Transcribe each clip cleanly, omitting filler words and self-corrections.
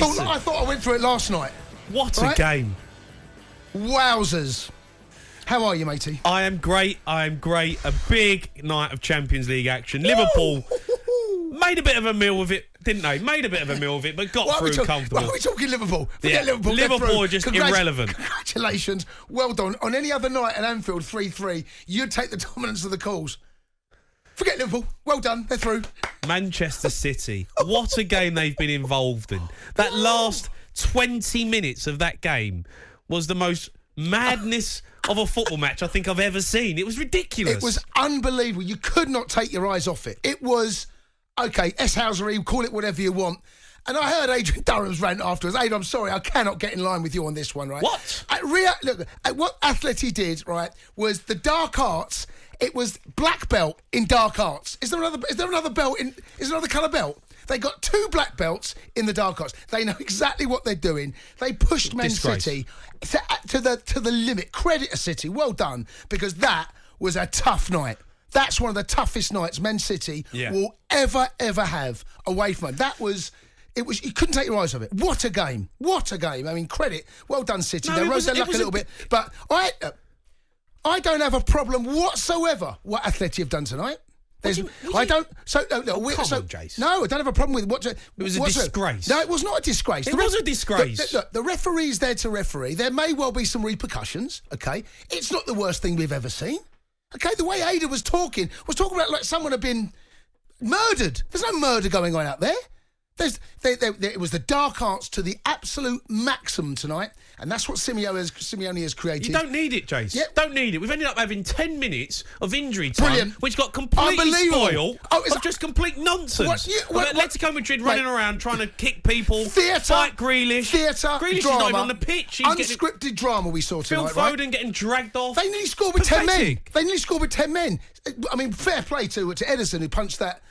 I thought I went through it last night. What a game. Wowzers. How are you, matey? I am great. A big night of Champions League action. Liverpool made a bit of a meal of it, didn't they? Made a bit of a meal of it, but got through comfortable. Why are we talking Liverpool? Forget Liverpool. Liverpool are just irrelevant. Congratulations. Well done. On any other night at Anfield, 3-3, you'd take the dominance of the calls. Forget Liverpool. Well done. They're through. Manchester City. What a game they've been involved in. That last 20 minutes of that game was the most madness of a football match I think I've ever seen. It was ridiculous. It was unbelievable. You could not take your eyes off it. It was, okay, S-Housery, call it whatever you want. And I heard Adrian Durham's rant afterwards. Adrian, I'm sorry, I cannot get in line with you on this one, right? What? What Atleti did, right, was the dark arts. It was black belt in dark arts. Is there another belt in? Is there another colour belt? They got 2 black belts in the dark arts. They know exactly what they're doing. They pushed Man City to the limit. Credit to City. Well done, because that was a tough night. That's one of the toughest nights Man City will ever have away from it. It was. You couldn't take your eyes off it. What a game! What a game! I mean, credit. Well done, City. They rode their luck a little bit, but I don't have a problem whatsoever what Atleti have done tonight. I don't. So no, Jace. No, I don't have a problem with what. It was a disgrace. No, it was not a disgrace. It was a disgrace. The referee's there to referee. There may well be some repercussions. Okay, it's not the worst thing we've ever seen. Okay, the way Ada was talking about like someone had been murdered. There's no murder going on out there. It was the dark arts to the absolute maximum tonight, and that's what Simeone has created. You don't need it, Jace. Yep. Don't need it. We've ended up having 10 minutes of injury time, Brilliant. which got completely spoiled of just complete nonsense. Atletico Madrid running around trying to kick people, fight Grealish. Grealish drama, is not even on the pitch. Unscripted drama we saw tonight. Phil Foden getting dragged off. They nearly scored with 10 men. They nearly scored with 10 men. I mean, fair play to Ederson, who punched that.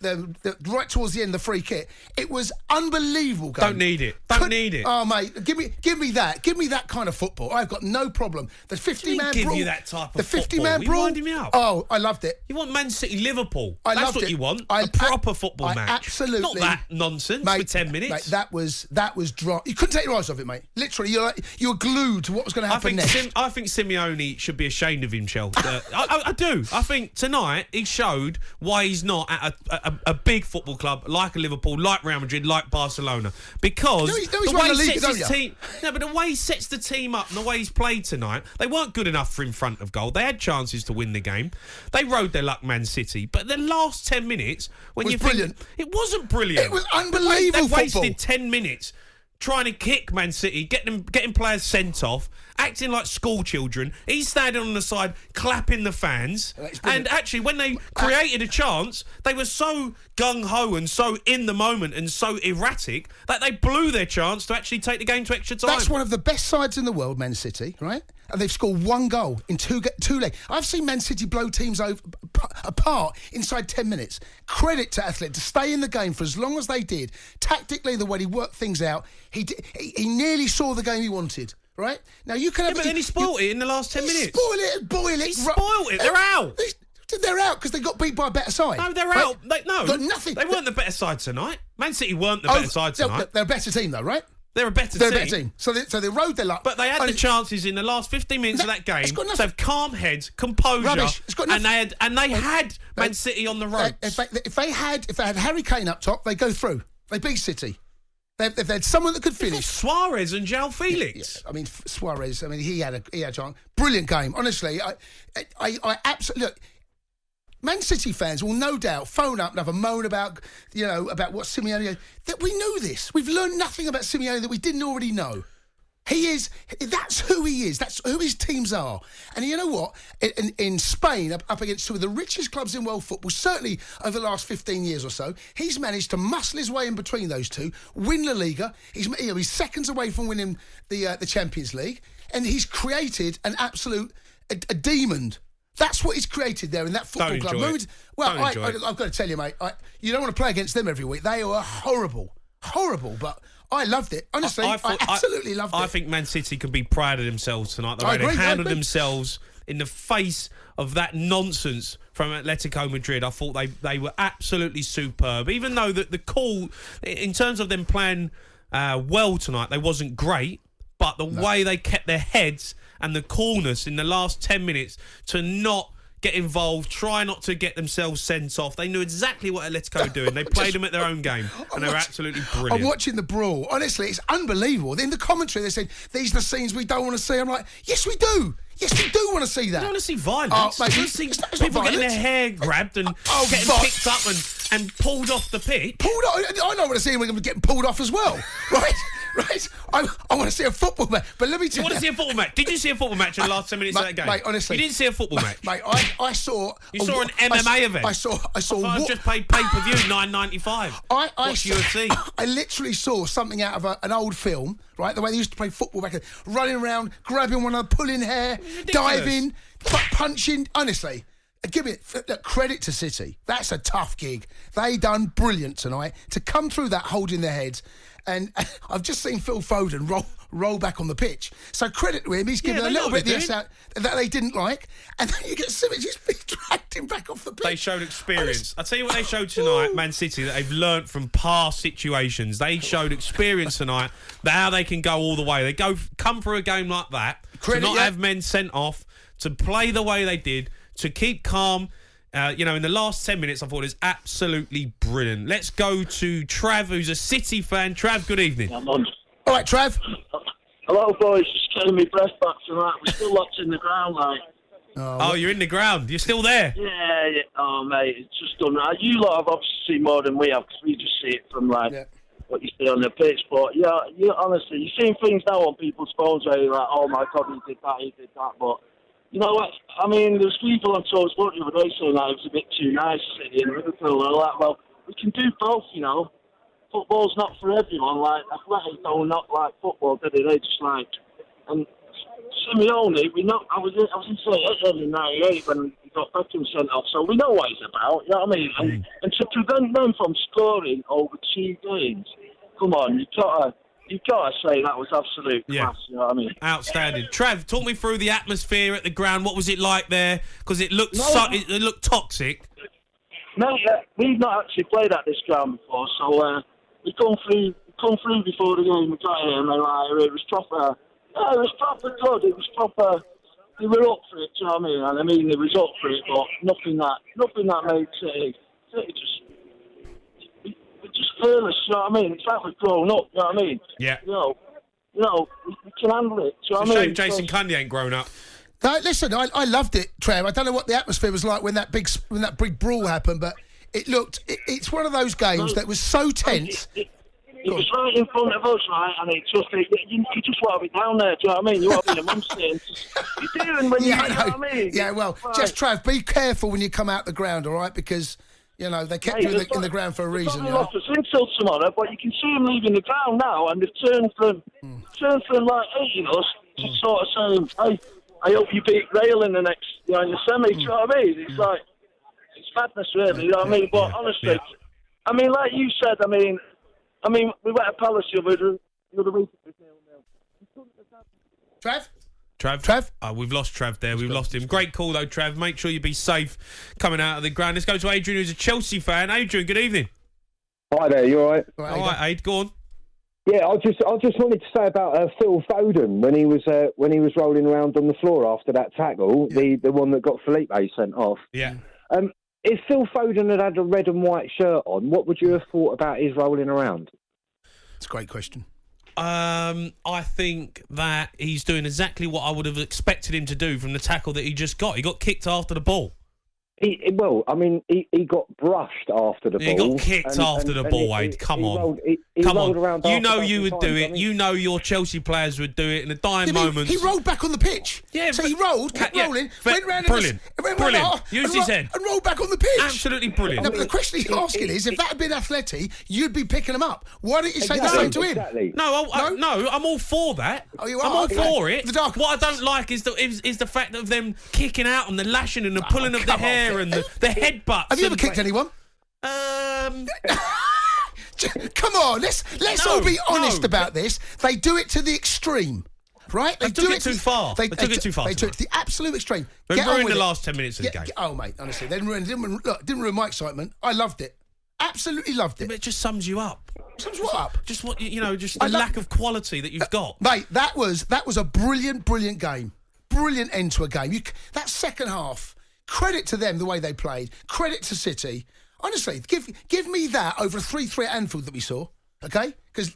Right towards the end, the free kick. It was unbelievable. Don't need it. Need it. Oh, mate, give me that. Give me that kind of football. I've got no problem. The 50-man brawl. Give you that type of football. The 50-man brawl. You winding me up. Oh, I loved it. You want Man City Liverpool. That's what you want. A proper football match. Absolutely. Not that nonsense for 10 minutes. Mate, that was dry. You couldn't take your eyes off it, mate. Literally, you were glued to what was going to happen next. I think Simeone should be ashamed of himself. I do. I think tonight he showed why he's not at a big football club like Liverpool, like Real Madrid, like Barcelona, because the way he sets his team. No, but the way he sets the team up and the way he's played tonight, they weren't good enough for in front of goal. They had chances to win the game. They rode their luck, Man City. But the last 10 minutes, when you brilliant. It wasn't brilliant. It was unbelievable. They wasted 10 minutes trying to kick Man City, getting players sent off, acting like school children. He's standing on the side, clapping the fans. And actually, when they created a chance, they were so gung-ho and so in the moment and so erratic that they blew their chance to actually take the game to extra time. That's one of the best sides in the world, Man City, right? And they've scored 1 goal in two legs. I've seen Man City blow teams apart inside 10 minutes. Credit to Atletico to stay in the game for as long as they did. Tactically, the way he worked things out, he nearly saw the game he wanted. Right? Now you can have... but then he spoiled it in the last 10 minutes. Spoil it. He spoiled it. They're out. They're out because they got beat by a better side. No, they're out. Got nothing. They weren't the better side tonight. Man City weren't the better side tonight. They're a better team though, right? They're a better team. So they rode their luck. But they had the chances in the last 15 minutes of that game to have calm heads, composure, rubbish. It's got nothing. and they had Man City on the ropes. If they had Harry Kane up top, they go through. They beat City. They've had someone that could finish. Suarez and João Felix. Yeah. I mean, Suarez. I mean, he had a chance. Brilliant game. Honestly, I absolutely look. Man City fans will no doubt phone up and have a moan about what Simeone. That we knew this. We've learned nothing about Simeone that we didn't already know. That's who he is. That's who his teams are. And you know what? In Spain, up against 2 of the richest clubs in world football, certainly over the last 15 years or so, he's managed to muscle his way in between those two, win La Liga. He's seconds away from winning the Champions League, and he's created an absolute a demon. That's what he's created there in that football club. I've got to tell you, mate, you don't want to play against them every week. They are horrible, but I loved it. Honestly, I absolutely loved it. I think Man City can be proud of themselves tonight. The way they handled themselves in the face of that nonsense from Atletico Madrid. I thought they were absolutely superb. Even though the call, in terms of them playing well tonight. They wasn't great, but the way they kept their heads and the coolness in the last 10 minutes to not get involved, try not to get themselves sent off. They knew exactly what Atletico were doing. They played them at their own game, and they were absolutely brilliant. I'm watching the brawl. Honestly, it's unbelievable. In the commentary, they said, these are the scenes we don't want to see. I'm like, yes, we do. Yes, we do want to see that. You don't want to see violence. Mate, you want to see people getting their hair grabbed and getting picked up and pulled off the pitch. Pulled off? I don't want to see them getting pulled off as well. Right? Right? I want to see a football match. But let me tell you. You want to see a football match? Did you see a football match in the last 10 minutes of that game? Mate, honestly. You didn't see a football match? Mate, I saw... You saw an MMA event? I saw I've just paid pay-per-view $9.95. Watch UFC. I literally saw something out of an old film, right? The way they used to play football back then. Running around, grabbing one another, pulling hair, diving, punching. Honestly, give it credit to City. That's a tough gig. They done brilliant tonight to come through that holding their heads. And I've just seen Phil Foden roll back on the pitch. So credit to him. He's given a little bit of the asset that they didn't like. And then you get Simic just dragged him back off the pitch. They showed experience. I'll tell you what they showed tonight, Man City, that they've learnt from past situations. They showed experience tonight, how they can go all the way. They come through a game like that, to not have men sent off, to play the way they did, to keep calm. In the last 10 minutes, I thought it was absolutely brilliant. Let's go to Trav, who's a City fan. Trav, good evening. I'm on. All right, Trav. Hello, boys. Just getting my breath back tonight. We're still locked in the ground, like. Oh, you're in the ground. You're still there? Yeah. Oh, mate, it's just done. You lot have obviously seen more than we have, because we just see it from, what you see on the pitch. But, honestly, you're seeing things now on people's phones where you're like, oh, my God, he did that. But, you know what? I mean, there's people on talkSPORT the other day saying that it was a bit too nice, City and Liverpool and all that. Well, we can do both, Football's not for everyone. Like, Atletico don't not like football, do they? They just like... And Simeone, I was in City in '98 when he got Beckham sent off, so we know what he's about, you know what I mean? And to prevent them from scoring over 2 games, come on, you've got to say that was absolute class, you know what I mean? Outstanding. Trav, talk me through the atmosphere at the ground. What was it like there? Because it looked it looked toxic. No, we've not actually played at this ground before, so we come through before the game. We got here, and it was proper. Yeah, it was proper good. It was proper. They were up for it, do you know what I mean? And I mean, they was up for it, but nothing that made City just fearless, you know what I mean? It's like we've grown up, you know what I mean? Yeah. We can handle it, do you know what I mean? It's a shame Jason Cundy ain't grown up. No, listen, I loved it, Trev. I don't know what the atmosphere was like when that big brawl happened, but it's one of those games that was so tense. It was right in front of us, right? And you just want to be down there, do you know what I mean? You want to be the mum's saying, you're doing when you know what I mean? Yeah, well, right. Just, Trav, be careful when you come out the ground, all right? Because, they kept you in the ground for a reason. They've lost us until tomorrow, but you can see them leaving the ground now, and they've turned from like hating us to sort of saying, hey, I hope you beat Real in the next, in the semi, do you know what I mean? It's like, it's madness, really, you know what I mean? But honestly, I mean, like you said, I mean, we went to Palace the other week. Trev? Oh, we've lost Trav there. We've lost him. Great call, though, Trav. Make sure you be safe coming out of the ground. Let's go to Adrian, who's a Chelsea fan. Adrian, good evening. Hi there, you all right? All right, Aid, go on. Yeah, I just wanted to say about Phil Foden when he was rolling around on the floor after that tackle, the one that got Felipe sent off. Yeah. If Phil Foden had a red and white shirt on, what would you have thought about his rolling around? It's a great question. I think that he's doing exactly what I would have expected him to do from the tackle that he just got. He got kicked after the ball. He got brushed after the ball. He got kicked after the ball, Wade. Come on. Come on. You know you would do it. You know your Chelsea players would do it in the dying moments. He rolled back on the pitch. Yeah, so he rolled, kept rolling, went round. Brilliant. Used his head. And rolled back on the pitch. Absolutely brilliant. No, but the question he's asking is, if that had been Atleti, you'd be picking him up. Why didn't you say the same to him? Exactly. No, I'm all for that. Oh, you are? I'm all for it. What I don't like is the fact of them kicking out and the lashing and the pulling of the hair and the headbutts. Have you ever kicked anyone? Come on, let's all be honest about this. They do it to the extreme, right? They took it too far. They took it too far. They took it to the absolute extreme. They ruined the last 10 minutes of the game. Oh, mate, honestly, didn't ruin my excitement. I loved it. absolutely loved it. It just sums you up. Sums what up? Just what just the lack of quality that you've got, mate. That was a brilliant game. Brilliant end to a game. That second half. Credit to them the way they played. Credit to City. Honestly, give me that over a 3-3 at Anfield that we saw. Okay, because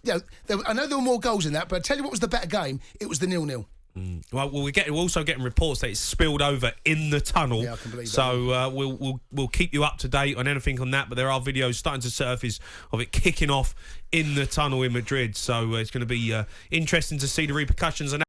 I know there were more goals in that, but I tell you what was the better game. It was the 0-0. Well, we're also getting reports that it's spilled over in the tunnel. Yeah, I can believe that. So we'll keep you up to date on anything on that. But there are videos starting to surface of it kicking off in the tunnel in Madrid. So it's going to be interesting to see the repercussions. And